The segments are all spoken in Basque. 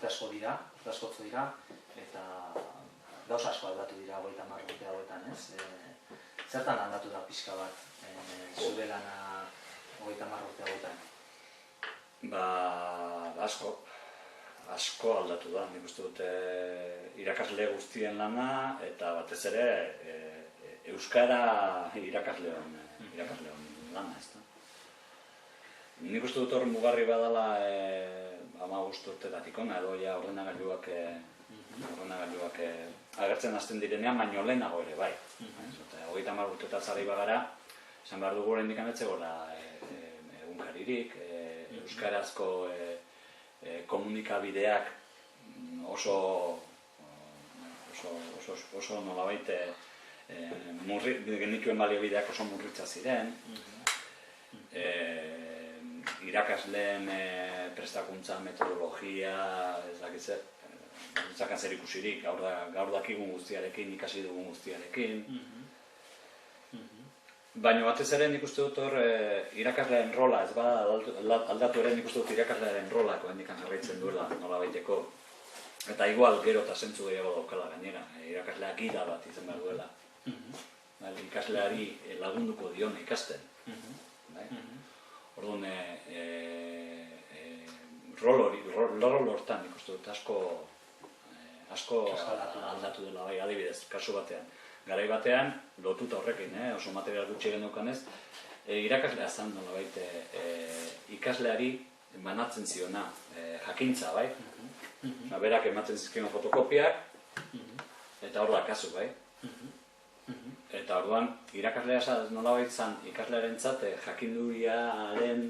urte asko dira, eta gauza asko aldatu dira 30 urte hauetan, ez? Zertan aldatu da pixka bat zure lana 30 urte hauetan? Asko aldatu da, nik uste dut irakasle guztien lana eta batez ere euskara irakasleon lana, ez da. Nik uste dut hor mugarri badala 15 urtetatik hona edo ja ordenagailuak agertzen hasten direnean, baino lehenago ere, bai. 30 urtetaz ari bagara, esan behar dugu oraindik anetzegora egunkaririk, euskarazko komunikabideak oso nolabait genituen baliobideak oso murritza ziren, irakasleen prestakuntza, metodologia, ez dakitze, zakan zer ikusirik, gaur dakigun guztiarekin, ikasi dugun guztiarekin. Baina batez ere nik uste dut hor irakaslearen rola, ez bada aldatu ere nik uste dut irakaslearen rolako hendikan jarraitzen duela nolabaiteko. Eta igual gero eta zentzu gehiago daukala gainera, irakaslea gida bat izan behar duela. Ikasleari lagunduko diona ikasten. Orduan, rol hortan nik uste dut asko aldatu dela, bai, adibidez, kasu batean. Garai batean, lotuta horrekin, oso material gutxi geneukanez, irakaslea zen nolabait ikasleari banatzen ziona jakintza, bai? Berak ematen zizkion fotokopiak, eta hor da kasu, bai? Eta orduan, irakaslea nolabait zen ikaslearentzat jakinduriaren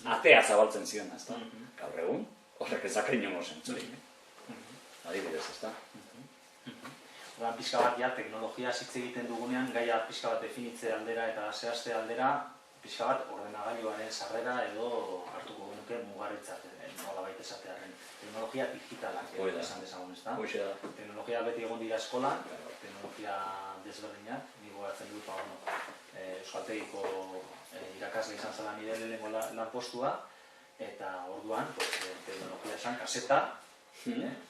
atea zabaltzen ziona, ez da? Gaur egun, horrek ezak inongo zentzurik. Adibidez, ez da? Oran, pixka bat, teknologia hitz egiten dugunean, gaia pixka bat definitze aldera eta zehazte aldera, pixka bat ordenagailuaren sarrera edo hartuko genuke mugarritzat, nolabait esatearen. Teknologia digitalak esan dezagun, ez da? Teknologia beti egon dira eskolan, teknologia desberdinak, nigo hartzen dut, euskaltegiko irakasle izan zela nire lehenengo lanpostua, eta orduan, teknologia esan kaseta,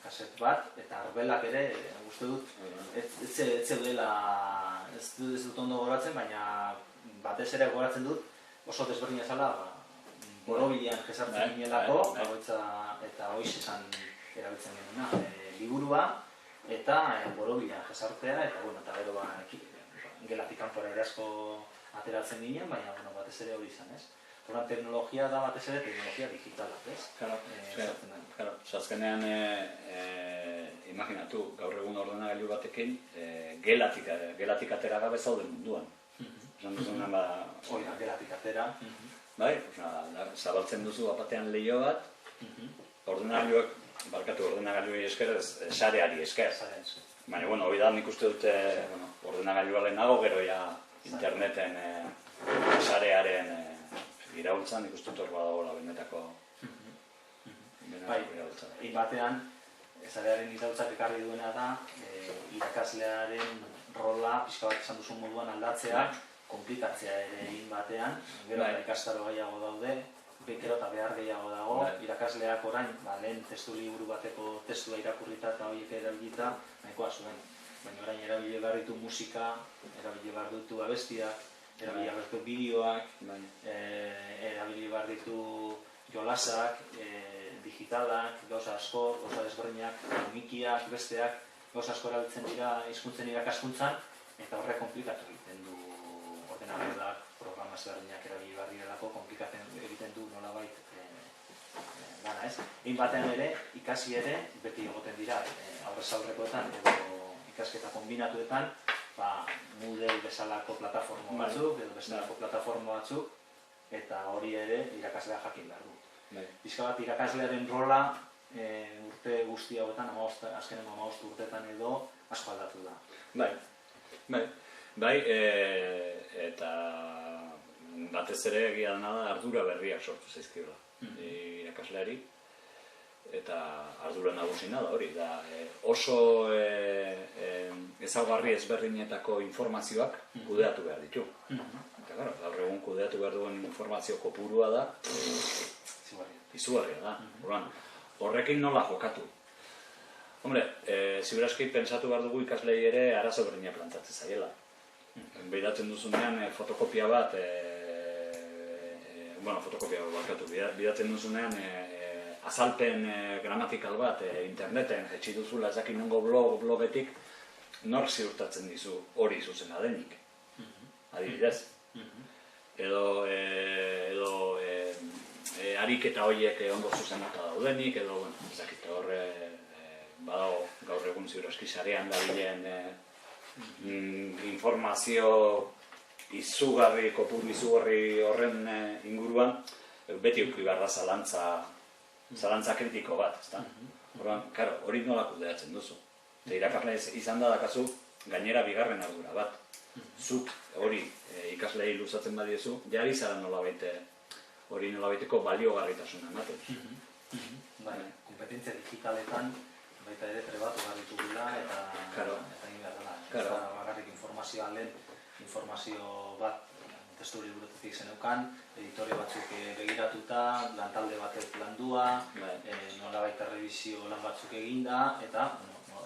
kaset bat, eta arbelak ere, uste dut, ez zeudela, ez dut ondo goratzen, baina batez ere goratzen dut, oso desberdina zela, borobilean jesartzen ginelako, eta hoiz esan erabiltzen genuena, liburua, eta borobilean jesartzea, eta gero gelatik kanpora ere asko ateratzen ginen, baina batez ere hori izan, ez? Horan, teknologia da batez ere teknologia digitalak, ez? Claro, azkenean, imaginatu, gaur egun ordenagailu batekin, gelatik atera gabe zauden munduan. Esan duzunan, gelatik atera. Bai, zabaltzen duzu batean lehio bat, ordenagailuei esker, sareari esker. Baina, hori da, nik uste dute ordenagailua lehenago, gero ja interneten sarearen iraultzan, nik uste dut hor badagoela benetako iraultza. Egin batean, sarearen iraultzak ekarri duena da, irakaslearen rola, pixka bat esan duzun moduan aldatzea, komplikatzea ere egin batean, gero eta ikastaro gehiago daude, gero eta behar gehiago dago, irakasleak orain, lehen testu liburu bateko testua irakurrita eta horiek erabilita, nahikoa zuen. Baina orain erabili behar ditu musika, erabili behar ditu abestiak, erabili behar ditu bideoak, erabili behar ditu jolasak, digitalak, gauza asko, gauza desberdinak, mikiak, besteak, gauza asko erabiltzen dira hizkuntzen irakaskuntzan, eta horrek komplikatu egiten du ordenagailuak, programa ezberdinak erabili behar direlako, komplikatzen egiten du nolabait gana, ez? Egin batean ere, ikasi ere, beti egoten dira, aurrez aurrekoetan edo ikasketa kombinatuetan, Moodle bezalako plataforma batzuk, edo bezalako plataforma batzuk, eta hori ere irakaslea jakin behar du. Pixka bat irakaslearen rola urte guzti hauetan, azkenengo 15 urteetan edo asko aldatu da. Bai, eta batez ere egia dena da ardura berriak sortu zaizkiola irakasleari, eta ardura nagusina da hori, da oso ezaugarri ezberdinetako informazioak kudeatu behar ditu. Eta gaur egun kudeatu behar duen informazio kopurua da, izugarria da. horrekin nola jokatu. Hombre, ziur pentsatu behar dugu ikaslei ere arazo berdina plantatzen zaiela. Bidatzen duzunean fotokopia bat, bidatzen duzunean azalpen gramatikal bat interneten jetxi duzula ezakin nongo blogetik, nork ziurtatzen dizu hori zuzena denik. Adibidez. Edo ariketa horiek ondo zuzenaka daudenik, edo, ezakit, horre badago gaur egun ziur aski sarean dabilen informazio izugarri, kopuru izugarri horren inguruan, beti euki behar da zalantza kritiko bat, ezta? Karo, hori nola kudeatzen duzu. Irakasle izan da dakazu gainera bigarren ardura bat. Zuk hori ikaslei luzatzen badiezu, jari zara hori nolabaiteko baliogarritasuna ematen. Kompetentzia digitaletan baita ere trebatu behar ditugula eta egin behar dela. Ez da bakarrik informazioa lehen, informazio bat testu liburutetik zeneukan, editore batzuk begiratuta, lantalde batek landua, nolabait errebizio lan batzuk eginda, eta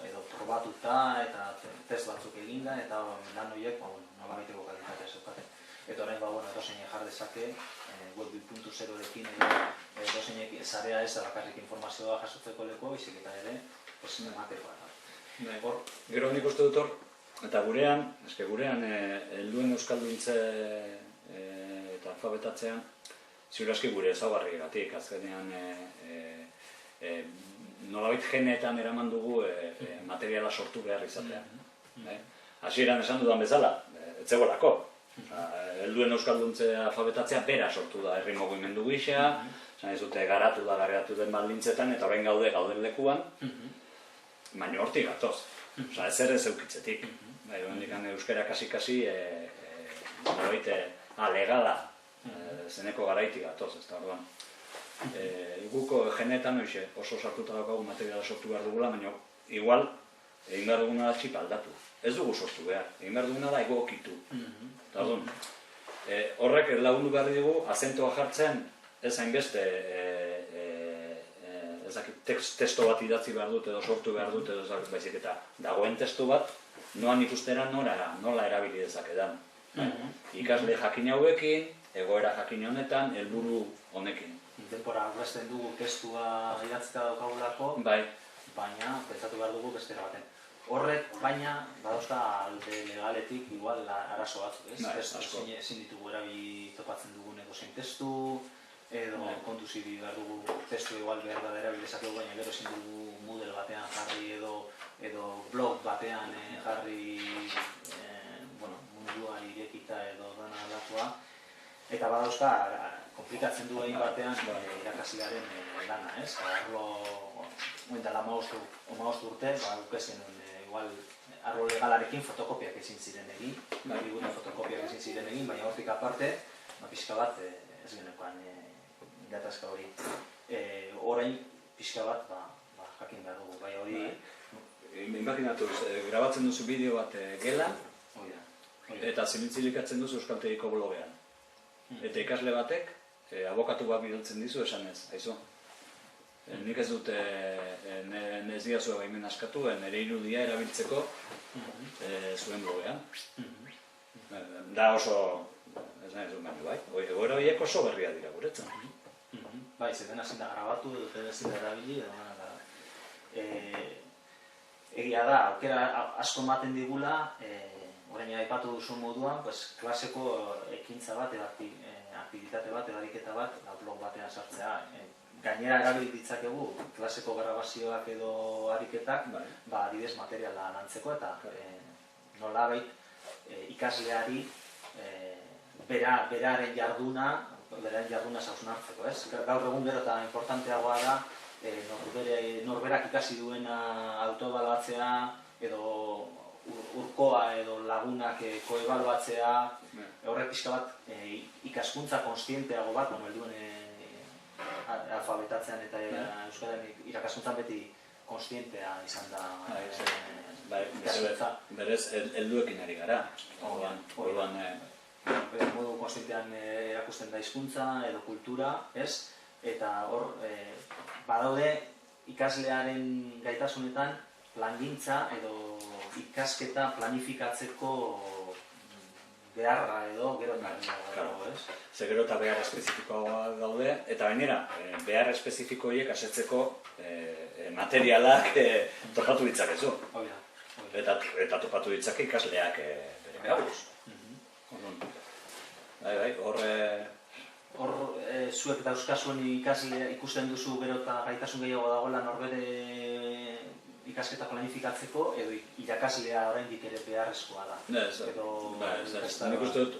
edo probatuta eta test batzuk eginda, eta lan horiek nolabaiteko kalitatea zeukaten. Eta orain edozeinek jar dezake, web 2.0-ekin edozeinek zarea ez da bakarrik informazioa jasotzeko lekoa, baizik eta ere ematekoa. Gero nik uste dut hor, eta gurean helduen euskalduntze eta alfabetatzean, ziur aski gure ezaugarriagatik, azkenean nolabait geneetan eraman dugu materiala sortu behar izatea. Hasieran esan dudan bezala, ez zegoelako. Helduen euskalduntze alfabetatzea bera sortu da herri mugimendu gisa, esan ez dute garatu den baldintzetan, eta orain gauden lekuan, baina hortik gatoz. Ez ere zeukitzetik. Euskara kasi-kasi legala zeneko garaitik gatoz, ez da orduan. Guko genetan oso sartuta daukagu materiala sortu behar dugula, baina igual egin behar duguna da txip aldatu. Ez dugu sortu behar, egin behar duguna da egokitu. Horrek lagundu behar dugu, azentoa jartzen, ez hainbeste testo bat idatzi behar dut edo sortu behar dut edo baizik eta dagoen testu bat, noan ikustera nola erabili dezakedan. Ikasle jakin hauekin, egoera jakin honetan, helburu honekin. Denbora aurrezten dugu testua idatzita daukagulako, baina pentsatu behar dugu bestera baten. Horrek, baina, badauzka alde legaletik igual arazo batzuk, ez? Ezin ditugu erabili topatzen dugun edozein testu, edo kontuzi behar dugu testu igual behar da erabili dezakegu, baina gero ezin dugu Moodle batean jarri edo blog batean jarri mundua irekita edo dana aldatua. Eta badauzka, komplikatzen du egin batean irakaslearen lana, ez? Arlo, dela 15 urte, guk ez genuen arlo legalarekin fotokopiak ezin ziren egin, fotokopiak ezin ziren egin, baina hortik aparte, pixka bat ez genekoan gatazka hori. Orain pixka bat jakin behar dugu, bai hori... Imaginatu, grabatzen duzu bideo bat gelan, eta zimintzilikatzen duzu euskaltegiko blogean. Eta ikasle batek, abokatu bat bidaltzen dizu esan ez, haizu. Nik ez dut ez diazu baimen askatu, nire irudia erabiltzeko zuen blogean. Da oso, ez nahi zuen baino bai, egoera horiek oso berria dira guretzen. Bai, zeten ezin da grabatu, zeten ezin da erabili, edo egia da, aukera asko ematen digula, orain aipatu duzun moduan, klaseko ekintza bat, aktivitate bat, ariketa bat, blog batean sartzea. Gainera erabili ditzakegu klaseko grabazioak edo ariketak, adibidez materiala lantzeko eta nolabait ikasleari beraren jarduna hausnartzeko, ez? Gaur egun gero eta importanteagoa da norberak ikasi duena autoebaluatzea edo urkoa edo lagunak koebaluatzea, horrek pixka bat ikaskuntza konstienteago bat, helduen alfabetatzean eta euskaren irakaskuntzan beti konstientea izan da. Berez, helduekin ari gara. Modu konstientean erakusten da hizkuntza edo kultura, ez? Eta hor, badaude ikaslearen gaitasunetan plangintza edo ikasketa planifikatzeko beharra edo gero eta ez? Ze gero eta behar espezifikoa daude, eta gainera, behar espezifiko horiek asetzeko materialak topatu ditzakezu. Eta topatu ditzake ikasleak bere beharruz. Hor, zuek dauzkazuen ikasle ikusten duzu gero eta gaitasun gehiago dagoela norbere ikasketa planifikatzeko, edo irakaslea oraindik ere beharrezkoa da? Ez, nik uste dut,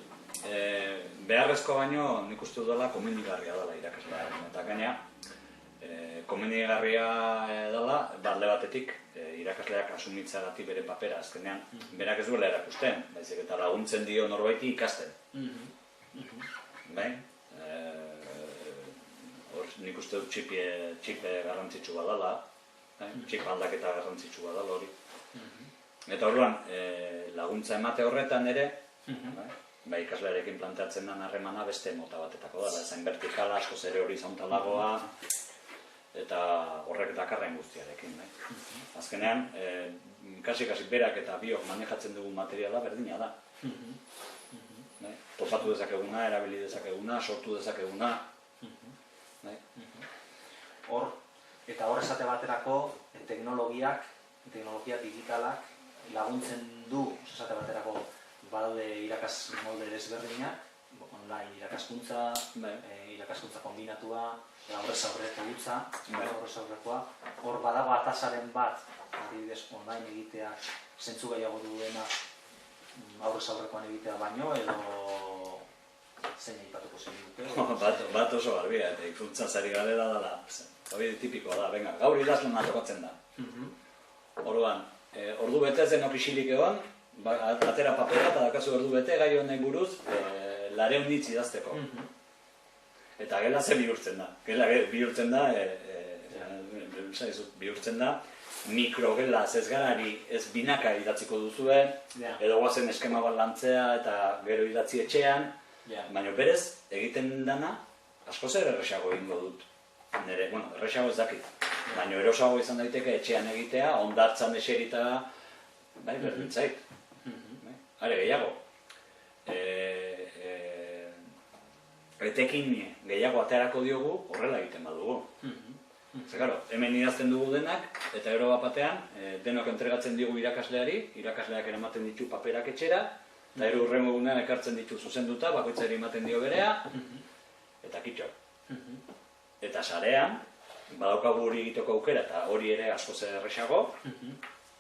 beharrezkoa baino nik uste dut dela komenigarria dela irakaslea. Eta gainea, komenigarria dela, alde batetik, irakasleak asumitzeagatik bere papera, azkenean, berak ez duela erakusten, baizik eta laguntzen dio norbaiti ikasten. Bai? Nik uste dut txipe garrantzitsu badala, txip aldaketa garrantzitsu badala hori. Eta orduan, laguntza emate horretan ere, ikaslearekin planteatzen den harremana beste mota batetako dela, zain vertikala, askoz ere horizontalagoa, eta horrek dakarren guztiarekin. Azkenean, kasi berak eta biok manejatzen dugun materiala berdina da. Topatu dezakeguna, erabili dezakeguna, sortu dezakeguna. Eta hor esate baterako teknologia digitalak laguntzen du, esate baterako badaude irakas molde desberdinak, online irakaskuntza, irakaskuntza kombinatua, aurrez aurreko gutza, hor badago atasaren bat, adibidez online egitea, zentzu gehiago duena aurrez aurrekoan egitea baino, edo zein egipatuko zen dute? Bat oso garbia, eta ikuntzan zari garela dela, hori tipikoa da, venga, gaur idazlen tokatzen da. Orduan, ordu bete ez denok isilik egon, atera papera eta dakazu ordu bete gai honek buruz, 200 hitz idazteko. Eta gela ze bihurtzen da. Gela bihurtzen da, mikrogela ez garari ez binaka idatziko duzue, edo guazen eskema bat lantzea eta gero idatzi etxean, baina berez egiten dana askoz ere erresago egingo dut. Nere, erresago ez dakit, baina erosago izan daiteke etxean egitea, ondartzan eserita, berdin zait. Are gehiago, etekin gehiago aterako diogu horrela egiten badugu. Zer, hemen idazten dugu denak, eta gero bat batean, denok entregatzen digu irakasleari, irakasleak eramaten ditu paperak etxera, eta gero hurrengo egunean ekartzen ditu zuzenduta, bakoitzari ematen dio berea, eta kitxo. Eta sarean, badaukagu hori egiteko aukera, eta hori ere askoz erresago,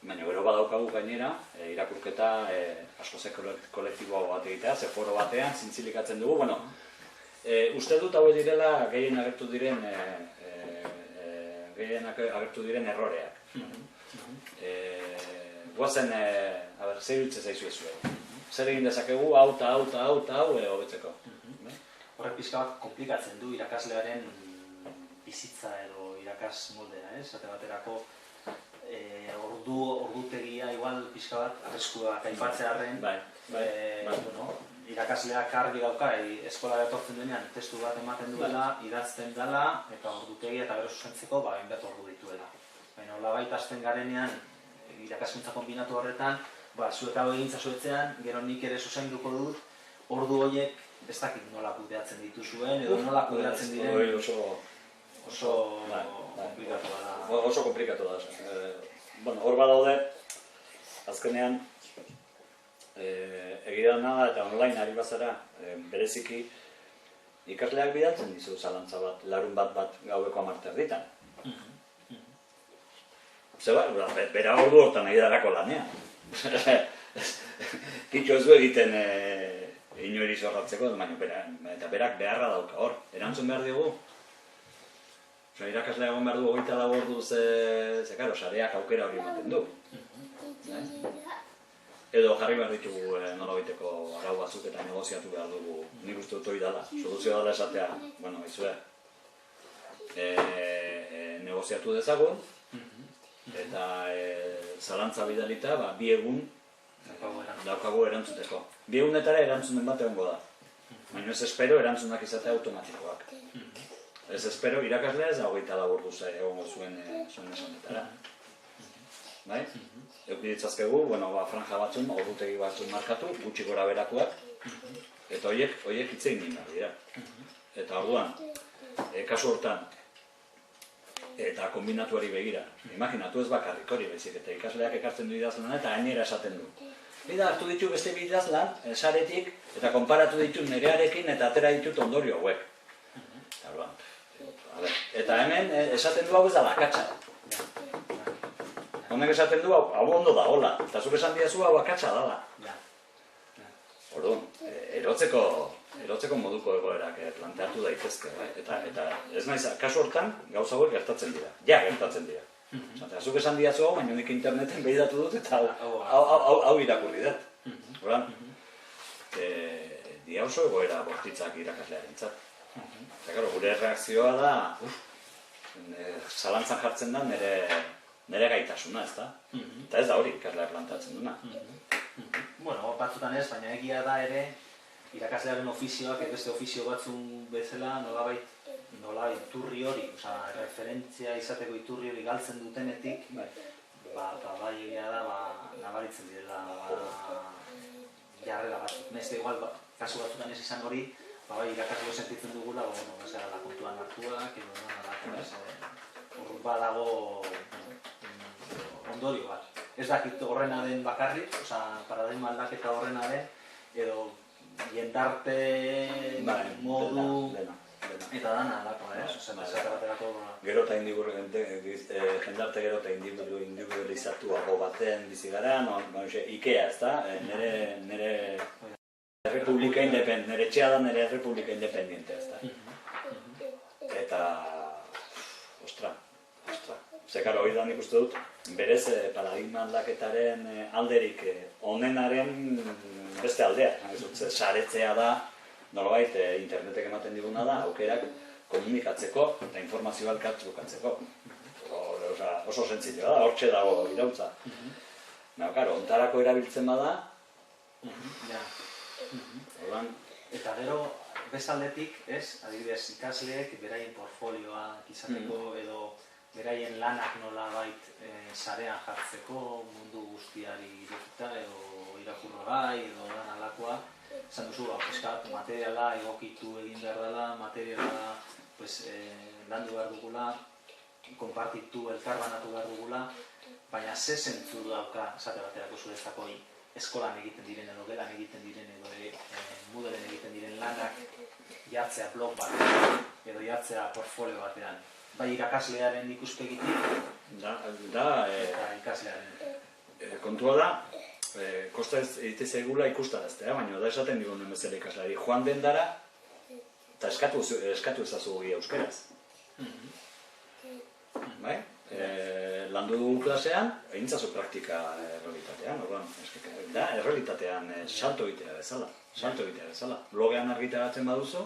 baina gero badaukagu gainera, irakurketa askoz kolektiboa bat egitea, ze foro batean, zintzilikatzen dugu, uste dut hau direla gehien agertu diren erroreak. Guazen, zer iruditzen zaizu ezue? Zer egin dezakegu, hau, hobetzeko. Horrek pixka bat komplikatzen du irakaslearen bizitza edo irakas moldea, esate baterako ordutegia igual pixka bat arriskuak aipatzearren irakasleak argi dauka, eskolara etortzen denean testu bat ematen duela, idazten dela, eta ordutegia eta gero zuzentzeko hainbat ordu dituela. Baina labait hasten garenean irakaskuntza kombinatu horretan, zuek hau egintza zuetzean, gero nik ere zuzenduko dut, ordu horiek ez dakit nola kudeatzen dituzuen, edo nola kudeatzen diren oso komplikatua da. Oso komplikatu da. Hor badaude, azkenean, egidan nada eta online ari bazara, bereziki ikasleak bidaltzen dizu zalantza bat, larun bat gaueko 10 erditan. Zeba, bera ordu hortan nahi darako lanean. Kitxo ez du egiten inori zorratzeko, eta berak beharra dauka hor, erantzun behar digu. Irakaslea egon behar du 24 orduz, sareak aukera hori ematen du. Edo jarri behar ditugu nolabaiteko arau batzuk eta negoziatu behar dugu, nik uste dut hori dela. Soluzio dela esatea, izue, negoziatu dezagun, eta zalantza bidalita, 2 egun daukagu erantzuteko. 2 egunetara erantzunen bat egongo da. Baina ez espero erantzunak izatea automatikoak. Ez espero, irakaslea ez da 24 orduz egongo zuen esanetara. Bai? Euki ditzazkegu, franja batzun, ordutegi batzun markatu, gutxi gora berakoak, eta horiek hitz egin behar dira. Eta orduan, kasu hortan, eta kombinatuari begira. Imaginatu ez bakarrik hori baizik, eta ikasleak ekartzen du idazlana eta gainera esaten du. Bida, hartu ditu beste idazlan, saretik, eta konparatu ditu nerearekin eta atera ditut ondorio hauek. Eta hemen esaten du hau ez da akatsa. Honek esaten du hau ondo da, hola. Eta zuk esan diazu hau akatsa dala. Orduan, erotzeko moduko egoerak planteatu daitezke. Eta ez naiz, kasu hortan gauza hauek gertatzen dira. Ja gertatzen dira. Zuk esan diazu hau, baina nik interneten behidatu dut eta hau irakurri dut. Orduan, dia oso egoera bortitzak irakaslearen zat. Eta gure reakzioa da, zalantzan jartzen da nire gaitasuna, ez da? Eta ez da hori ikaslea plantatzen duna. Batzutan ez, baina egia da ere, irakaslearen ofizioak, beste ofizio batzun bezala, nolabait iturri hori, referentzia izateko iturri hori galtzen dutenetik, bai egia da, nabaritzen direla jarrera batzuk. Neste igual, kasu batzutan ez izan hori, bai irakasleo sentitzen dugula, ez gara kontuan hartuak, hor badago ondorio bat. Ez dakit horrena den bakarrik, paradigma aldaketa horrena den, edo jendarte modu eta dana alako, Gero eta jendarte gero eta individualizatuago baten bizi gara, Ikea, ez da? Nire Republika Independente, nire etxea da nire Republika Independiente, ez da? Eta, ostra. Zekaro, hori da nik uste dut, berez paradigma aldaketaren alderik onenaren beste aldea. Saretzea da, nolabait internetek ematen diguna da, aukerak komunikatzeko eta informazioa elkartrukatzeko. Oso sentzilloa da, hortxe dago irautza. Ontarako erabiltzen bada, eta gero, bestaldetik, adibidez ikasleek beraien portfolioak izateko edo beraien lanak nolabait sarean jartzeko mundu guztiari irekita edo irakurrogai edo dan alakoa. Esan duzu, materiala egokitu egin behar dela, materiala landu behar dugula, konpartitu, elkarbanatu behar dugula, baina ze zentzu dauka, esate baterako zuretzako eskolan egiten diren edo gelan egiten diren edo Moodleen egiten diren lanak jartzea blog bat edo jartzea portfolio batean. Bai irakaslearen ikuspegitik eta ikaslearen. Kontua da, kosta ez egite zaigula ikustaraztea, baina da esaten digun bezala ikasleari. Joan den dara eta eskatu ezazu euskaraz. Bai? Landu dugu klasean, egin zazu praktika errealitatean, da, errealitatean salto egitea bezala. Blogean argitaratzen baduzu,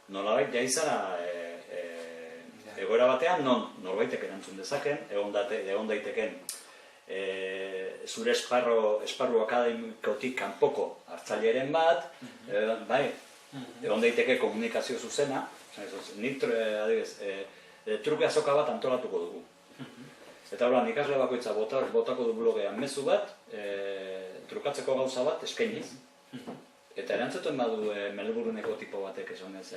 nolabait jaizara egoera batean, norbaitek erantzun dezaken, egon daiteken zure esparru akademikotik kanpoko hartzaileren bat, egon daiteke komunikazio zuzena, nik truke azoka bat antolatuko dugu. Eta horan, ikasle bakoitza botako du blogean mezu bat, trukatzeko gauza bat eskainiz. Eta erantzuten badu Melbourneko tipo batek esonez,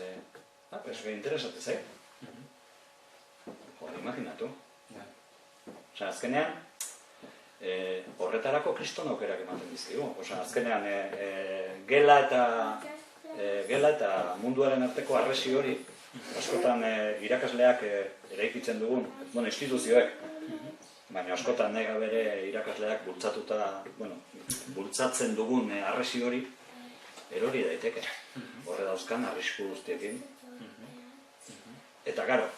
interesatez, imaginatu. Azkenean, horretarako kriston aukerak ematen dizkigu. Azkenean, gela eta munduaren arteko arresi hori, askotan irakasleak eraikitzen dugun, instituzioek, baina askotan nega bere irakasleak bultzatzen dugun arresi hori, erori daiteke. Horre dauzkan arrisku guztiekin. Eta garo,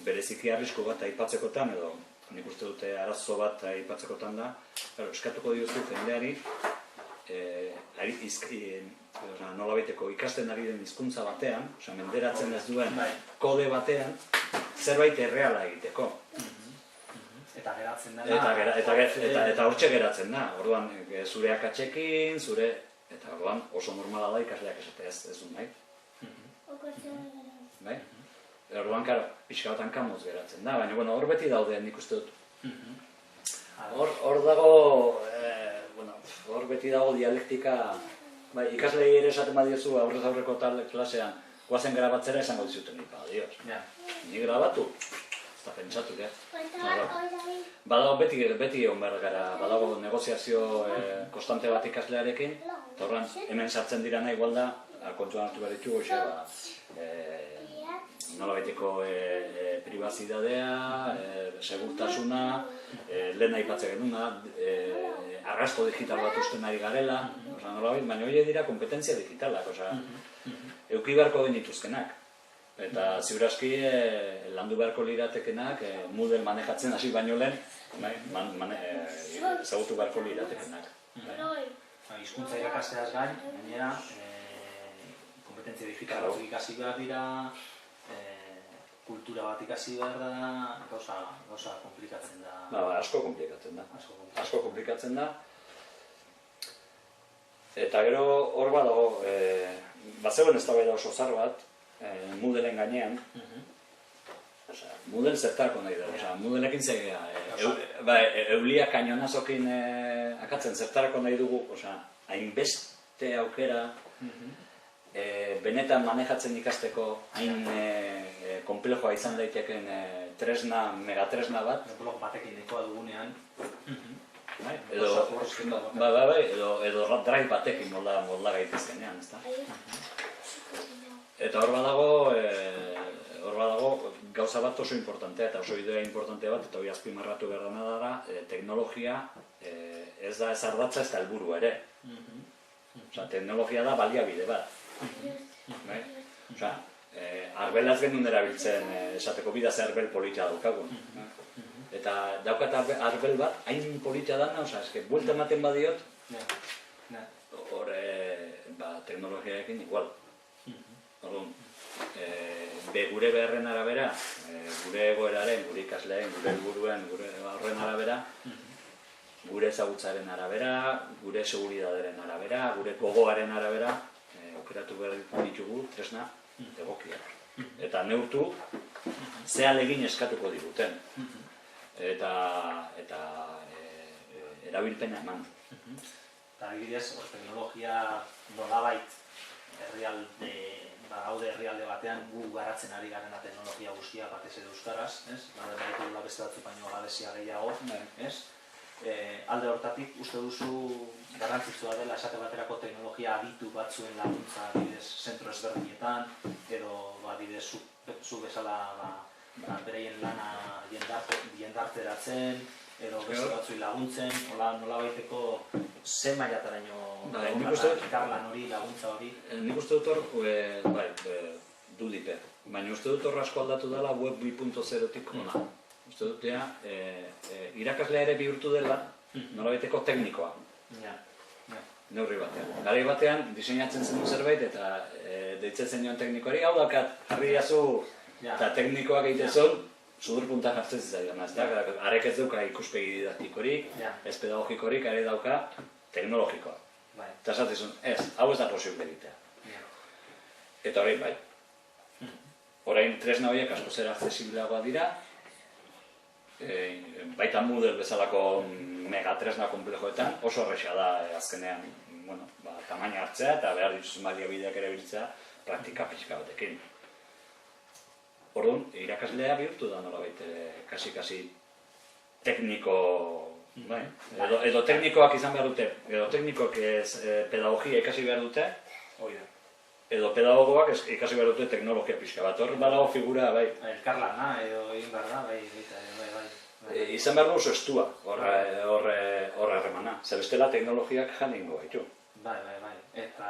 bereziki arrisku bat aipatzekotan, edo nik uste dute arazo bat aipatzekotan da, eskatuko diozu jendeari, nolabaiteko ikasten ari den hizkuntza batean, menderatzen ez duen kode batean, zerbait erreala egiteko. Eta geratzen da. Eta hortxe geratzen da. Orduan, zure akatsekin, eta orduan oso normala da ikasleak esatea ez du nahi. Orduan, karo, pixka bat hankamuz geratzen da, baina, bueno, hor beti daude nik uste dut. Hor dago, hor beti dago dialektika, bai, ikaslei ere esaten badiozu aurrez aurreko tal klasean, guazen grabatzera esango dizuten nik, dios. Ni grabatu, ez da pentsatu, Badago beti egon behar gara, badago negoziazio konstante bat ikaslearekin, eta horren hemen sartzen dira nahi igual da, kontuan hartu behar ditugu, nola baiteko pribazidadea, segurtasuna, lehen aipatzen genuna, arrasto digital bat usten ari garela, baina hori dira kompetentzia digitalak, euki beharko genituzkenak. Eta ziurazki landu beharko liratekenak, Moodle manejatzen hasi baino lehen, ezagutu beharko liratekenak. Hizkuntza irakasteaz gain, gainera, kompetentzia digital batzuk ikasi behar dira, kultura bat ikasi behar da, gauza komplikatzen da. Asko komplikatzen da. Eta gero hor badago, bazegoen eztabaida oso zar bat, Moodleen gainean, Moodle zertarako nahi da, Moodleekin zegea, eulia kainonazokin akatzen zertarako nahi dugu, hainbeste aukera, benetan manejatzen ikasteko hain konplejoa izan daiteken tresna, megatresna bat. Blog batekin dekoa dugunean. Edo drive batekin molda gaitezkenean, ezta? Eta hor badago gauza bat oso importantea eta oso idea importante bat, eta hori azpimarratu behar dena da, teknologia ez da ez ardatza ez da helburua ere. Teknologia da baliabide bat. Arbelaz genuen erabiltzen, esateko bidaz arbel polita daukagun. Eta daukat arbel bat, hain polita dana, buelta ematen badiot, hor teknologiaekin igual. Gure beharren arabera, gure egoeraren, gure ikasleen, gure helburuen, gure horren arabera, gure ezagutzaren arabera, gure seguridaderen arabera, gure gogoaren arabera, aukeratu behar ditugu tresna egokiak. Eta neurtu, ze ahalegin eskatuko diguten. Eta erabilpena eman. Eta adibidez, teknologia nolabait haude herrialde batean gu garatzen ari garena teknologia guztia batez ere euskaraz, baditugula beste batzuk baino gabezia gehiago, alde hortatik uste duzu garrantzitsua dela esate baterako teknologia aditu batzuen laguntza adibidez zentro ezberdinetan, edo adibidez zu bezala bereien lana jendarteratzen, edo beste batzui laguntzen, nola baiteko zen mailataraino ikarlan hori, laguntza hori. Nik uste dut hor, dudipe, baina uste dut hor asko aldatu dela web 2.0-tik hona. Uste dut, irakaslea ere bihurtu dela, nola baiteko teknikoa. Neurri batean. Garai batean, diseinatzen zen zerbait eta deitzen zen joan teknikoari, hau dakat, jarri jazu, eta teknikoak egitezun, sudurpunta jartzen zizaidan, arek ez dauka ikuspegi didaktikorik, ez pedagogikorik, are dauka teknologikoa. Eta esatizun, hau ez da posible egitea. Eta orain bai. Orain tresna horiek asko zera accesibleagoa dira, baita Moodle bezalako megatresna komplejoetan, oso horrexea da azkenean, tamaina hartzea eta behar dituzun baliabideak ere biltzea praktika pixka batekin. Orduan, irakaslea bihurtu da nolabait kasi tekniko, edo teknikoak izan behar dute, edo teknikoak pedagogia ikasi behar dute, edo pedagogoak ikasi behar dute teknologia pixka bat. Hor badago figura, bai. Elkarlana edo egin behar da, bai. Izan behar du oso estua, hor harremana. Zer bestela teknologiak janingo gaitu. Bai. Eta,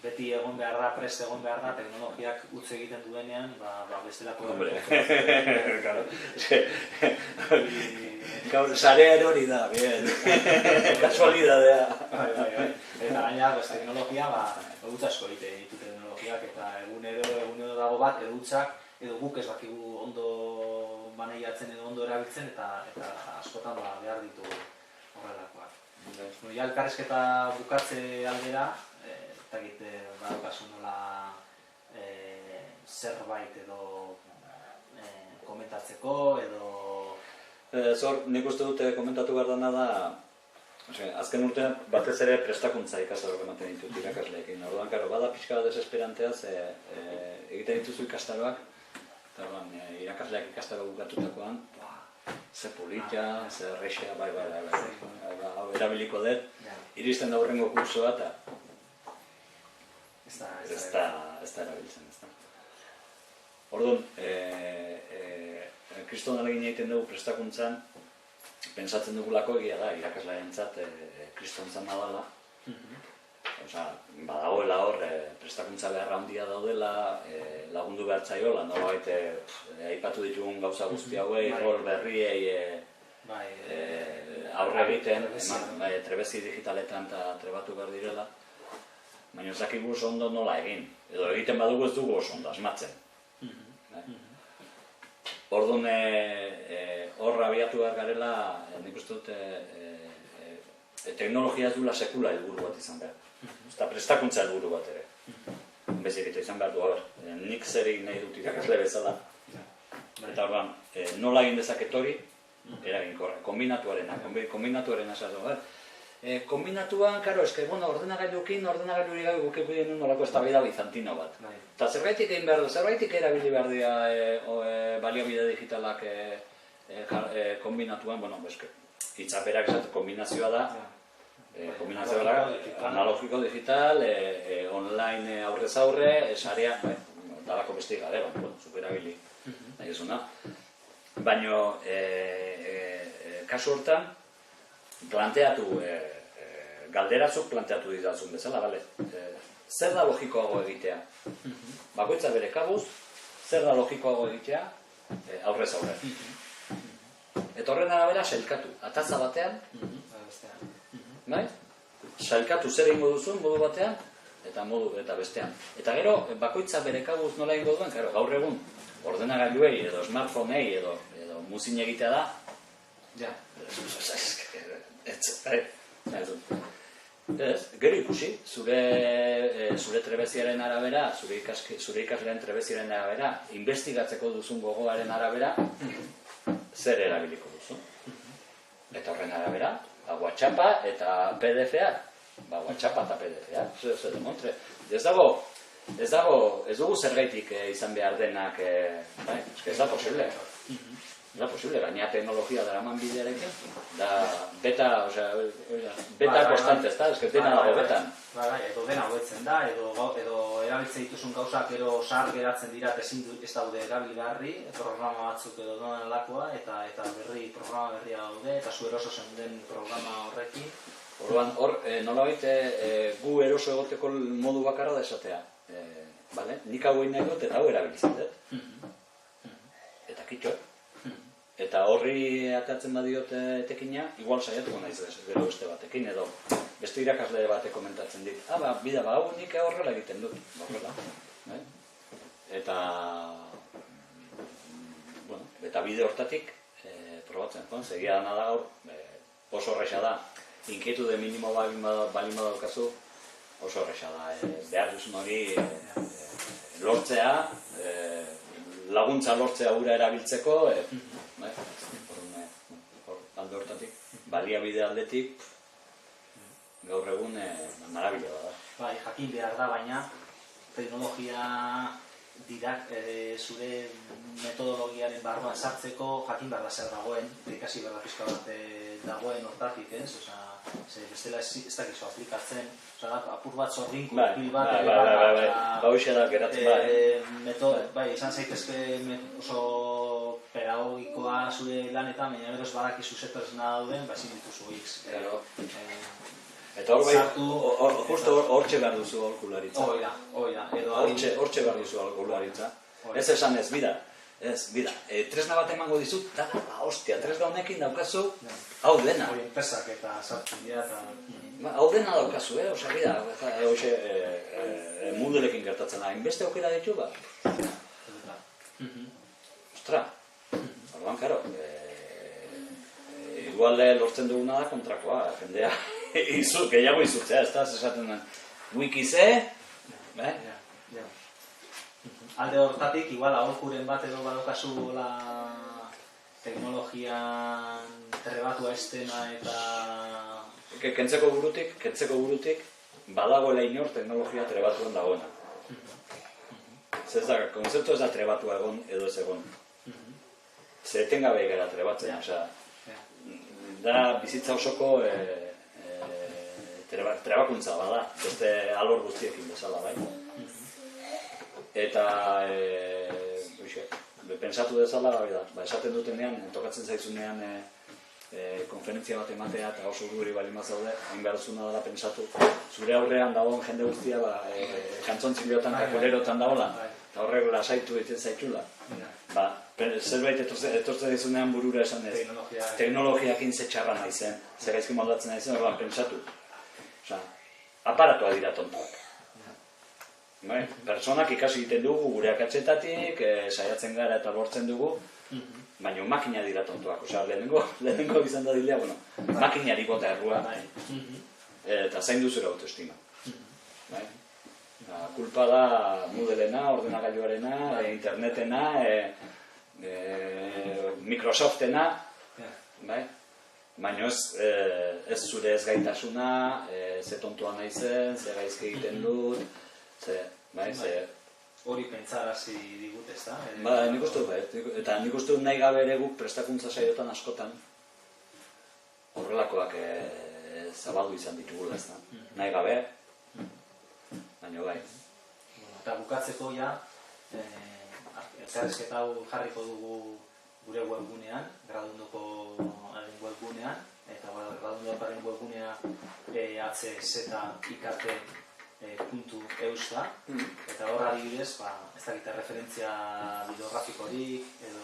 beti egon behar da, prest egon behar da, teknologiak utz egiten duenean, bestelako... Hombre, gaur, sarea erori da, bien, kasualidadea. Eta gaina, teknologia, edutza asko egite ditu teknologiak, eta egunero dago bat, edutzak, edo guk ez bakigu ondo maneiatzen edo ondo erabiltzen, eta askotan behar ditu horrelakoak. Elkarrizketa bukatze aldera, eta badaukazu nola zerbait edo komentatzeko edo... Zor, nik uste dute komentatu behar dena da, azken urtean batez ere prestakuntza ikastaroak ematen ditut irakasleekin. Orduan, bada pixka bat desesperantea, egiten dituzu ikastaroak, eta irakasleak ikastaro bukatutakoan, ze politia, ze errexea, bai, erabiliko dut, iristen da hurrengo kursoa, eta ez da erabiltzen, ez da. Orduan, kriston alegin egiten dugu prestakuntzan, pentsatzen dugulako egia da, irakaslearentzat kristontzan badala. Badagoela hor, prestakuntza beharra handia daudela, lagundu behar zaiola, nolabait aipatu ditugun gauza guzti hauei, rol berriei aurre egiten, trebezi digitaletan eta trebatu behar direla, baina ez dakigu oso ondo nola egin, edo egiten badugu ez dugu oso ondo asmatzen. Orduan, hor abiatu behar garela, nik uste dut, teknologia ez duela sekula helburu bat izan behar. Eta prestakuntza helburu bat ere. Bezik eta izan behar du, nik zer egin nahi dut irakasle bezala. Eta orduan, nola egin dezaket hori, eraginkorra, kombinatuarena sartu. Kombinatuan, karo, ordenagailukin, ordenagailurik gabe gukeko dien nolako eztabaida bizantino bat. Eta zerbaitik egin behar du, zerbaitik erabili behar dira baliabide digitalak kombinatuan, hitzaperak esatu kombinazioa da, analogiko digital, online aurrez aurre, esarea, dalako beste gare, superabili nahi ezuna. Baina, kasu hortan, planteatu, galderatzuk planteatu didazun bezala, zer da logikoago egitea? Bakoitza bere kabuz, zer da logikoago egitea aurrez aurre. Eta horren arabera sailkatu, ataza batean, sailkatu zer egingo duzun modu batean, eta bestean. Eta gero, bakoitza bere kabuz nola egingo duen, gaur egun, ordenagailuei edo smartphonei edo muzin egitea da, gero ikusi, zure trebeziaren arabera, zure ikasleen trebeziaren arabera, investigatzeko duzun gogoaren arabera, zer erabiliko duzu. Eta horren arabera, WhatsAppa eta PDF-ak. WhatsAppa eta PDF-ak, zer demontre. Ez dugu zergaitik izan behar denak, ez da posible. Ez da posible, gaina teknologia daraman bidearekin, da beta konstante, ez da, ez dena dago betan. Edo dena hobetzen da, edo erabiltzen dituzun gauzak ero sahar geratzen dira, ez daude erabilgarri, programa batzuk edo donan alakoa, eta programa berria daude, eta zu eroso zen den programa horrekin. Orduan, hor, nolabait, gu eroso egoteko modu bakarra da esatea. Nik hau egin nahi dut, eta hau erabiltzen dut. Eta kitxo. Eta horri atatzen badiote etekina, igual saiatuko naiz gero beste batekin, edo beste irakasle batek komentatzen dit. Bida, hau nik horrela egiten dut, horrela. Eta bide hortatik probatzen, segia dana da gaur, oso horreza da, inkietude minimo balin badaukazu, oso horreza da, behar duzun hori lortzea, laguntza lortzea ura erabiltzeko, alde hortatik, baliabide aldetik, gaur egun marabila da. Jakin behar da, baina teknologia zure metodologiaren barruan sartzeko jakin behar da zer dagoen, ikasi behar da pixka bat dagoen hortatik, bestela ez dakizu aplikatzen, apur bat zorrinku, pil bat, hauxe da geratzen izan zaitezke oso pedagogikoa zure lanetan, baina beroz badakizu zetresna dauden, ezin dituzu X. Eta hor justo hortxe behar duzu aholkularitza. Oida. Hortxe behar duzu aholkularitza. Ez esan ez, bida. Tresna bat emango dizut, hostia, tresna honekin daukazu, hau dena. Enpresak eta sartzen dira eta... Hau dena daukazu, osea, bida, Moodleekin gertatzen da, inbeste aukera ditu, ostra, orduan, karo, igual lortzen duguna da kontrakoa, jendea, gehiago izutzea, ez da, esaten den, wikize, alde hortatik, igual aholkuren bat edo badokazu teknologian trebatua estena eta... Kentzeko burutik, badagoela inor teknologia trebatuan dagoena. Konzeptu ez da trebatua egon edo ez egon. Ze etengabe gara trebatzen, da bizitza osoko trebakuntza bada, beste alor guztiekin bezala, bai? Eta, pensatu dezala, esaten dutenean, tokatzen zaizunean konferentzia bat ematea eta oso guri bali mazaude, hain behar duzuna dela pensatu. Zure aurrean dagoen jende guztia, kantzontziliotan eta kolerotan dagoela, eta horrek lasaitu egiten zaitula. Zerbait etortzen dizunean burura esan ez, teknologiakin ze txarra naizen, ze gaizki moldatzen naizen, horrean pensatu. Aparatua dira tontoak. Personak ikasi egiten dugu gure akatzetatik, saiatzen gara eta lortzen dugu, baina makina dira tontoak. Lehenengo izan da dilea, makinari bota errua, eta zain duzura autoestima. Kulpa da Moodlena, ordenagailuarena, internetena, Microsoftena, baina ez zure ez gaitasuna, ze tontua naizen, ze gaizki egiten dut, hori pentsarazi digut ez da? Nik uste dut, eta nik uste dut nahi gabe ere guk prestakuntza saiotan askotan horrelakoak zabaldu izan ditugula ez da. Nahi gabe, baina bai. Eta bukatzeko ja, elkarrizketa hau jarriko dugu gure webgunean, Gradundoko webgunean, eta Gradundokoaren webgunea hz.ikt.eus da, eta hor adibidez, ez dakit referentzia bibliografikorik, edo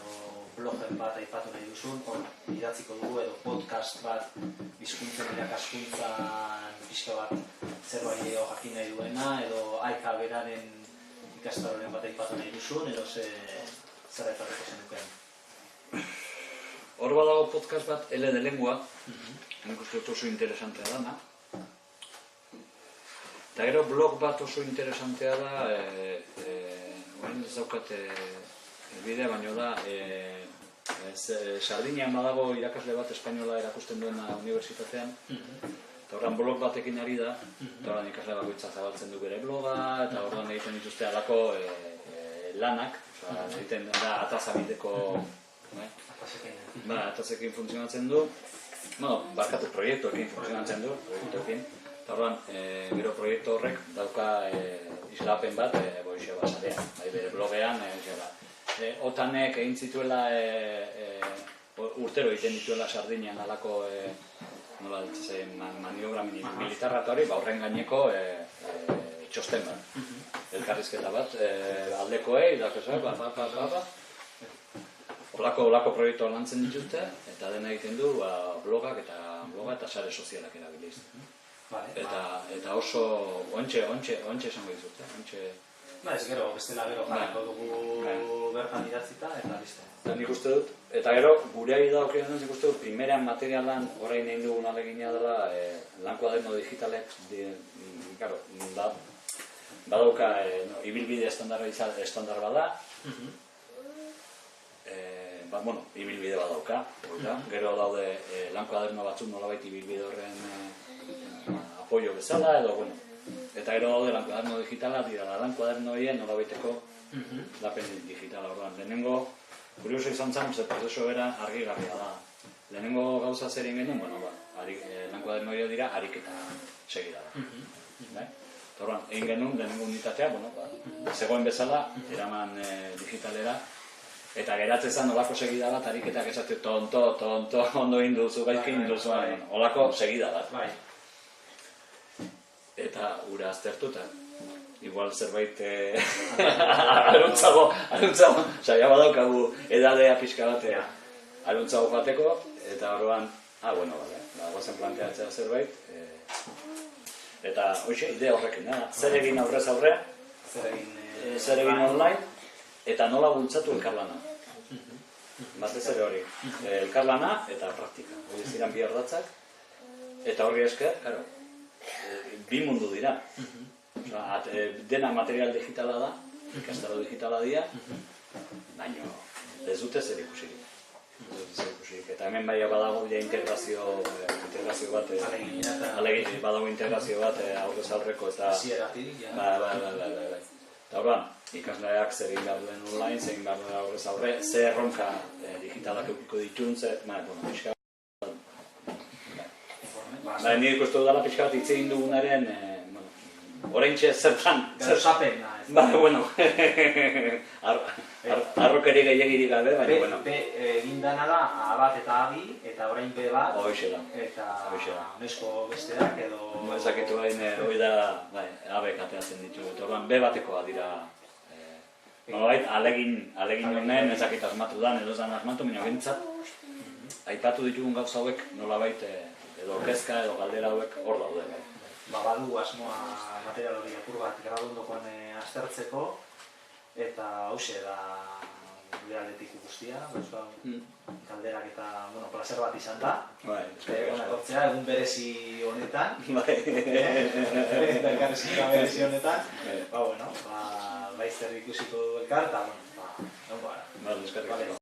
blogen bat aipatu nahi duzun, hor idatziko dugu, edo podcast bat hizkuntzen irakaskuntzan pixka bat zerbait jakin nahi duena, edo aika beraren ikastaroren bat aipatu nahi duzun, edo zer etorriko zenuken. Hor badago podcast bat, L de Lengua, nik uste dut oso interesantea dana. Eta gero blog bat oso interesantea da, orain ez daukat bidea, baino da, Sardinian badago irakasle bat espainola erakusten duena unibertsitatean, eta horren blog batekin ari da, eta horren ikasle bakoitza zabaltzen du bere bloga, eta horren egiten dituzte alako lanak, egiten da atazabideko, atazekin funtzionatzen du, barkatu proiektuekin funtzionatzen du, eta horren gero proiektu horrek dauka islapen bat, boixe basarean, bere blogean, Otanek egin zituela, urtero egiten dituela Sardinian alako maniobra militarra eta hori, horren gaineko txosten bat, elkarrizketa bat, aldekoei, horlako proiektuak lantzen dituzte, eta dena egiten du bloga eta sare sozialak erabiliz. Eta oso, ontxe esango dizute, ez gero, bestela gero jarriko dugu bertan idatzita, eta listo. Nik uste dut, eta gero, gureari daukien nik uste dut, primeran materialan orain egin dugun alegina dela, lan kuaderno digitalek, badauka ibilbide estandar bada, ibilbide badauka, gero daude lan kuaderno batzuk nolabait ibilbide horren apoio bezala, edo, eta gero daude lan kuaderno digitala, dira lan kuaderno horien nolabaiteko lapen digitala orduan. Lehenengo, kurioso izan zen, prozesu bera argigarria da. Lehenengo gauza zer egin genuen, lan kuaderno horiek dira ariketa segida da. Orduan, egin genuen, lehenengo unitatea, zegoen bezala, eraman digitalera, eta geratzen zen olako segida bat, ariketak esate tonto, ondo induzu, gaizki induzu, olako segida bat. Eta ura aztertuta, igual zerbait aruntzago, saia badaukagu edadea pixka batea aruntzago joateko, eta horrean, gozen planteatzea zerbait, eta hoxe, idea horrekin, zer egin aurrez aurre, zer egin online, eta nola bultzatu elkarlana. Batez ere hori, elkarlana eta praktika, hori ziren bi ardatzak, eta horri esker, bi mundu dira. Dena material digitala da, ikastaro digitala dira, baina ez dute zer ikusirik. Eta hemen bai badago integrazio bat, badago integrazio bat aurrez aurreko eta... Eta horban, ikasleak zer egin behar duen online, zer egin behar duen aurrez aurre, zer erronka digitalak eukiko dituen, zer, pixka bat. Nire ikustu dudala pixka bat hitz egin dugunaren, oraintxe zertan... Gauzapen, bueno, arrokeri gehiagirik gabe, baina, bueno. Egin dana da, A bat eta A bi, eta orain B bat, eta nesko besteak, edo... Ezakitu bain, hori da, A-bek ateatzen ditugu, eta orduan B batekoa dira... Nolabait, alegin honen ezakit asmatu da, edo zan asmatu, baina bintzat, aipatu ditugun gauza hauek nolabait, edo kezka, edo galdera hauek hor daude. Badu asmoa material hori apur bat grabundokoan aztertzeko, eta hause da gure aldetik guztia, galderak eta placer bat izan da. Egun berezi honetan, elkarrezketa berezi honetan, laizzer ikusiko du elkar, eta egon gara. Eskerrik asko.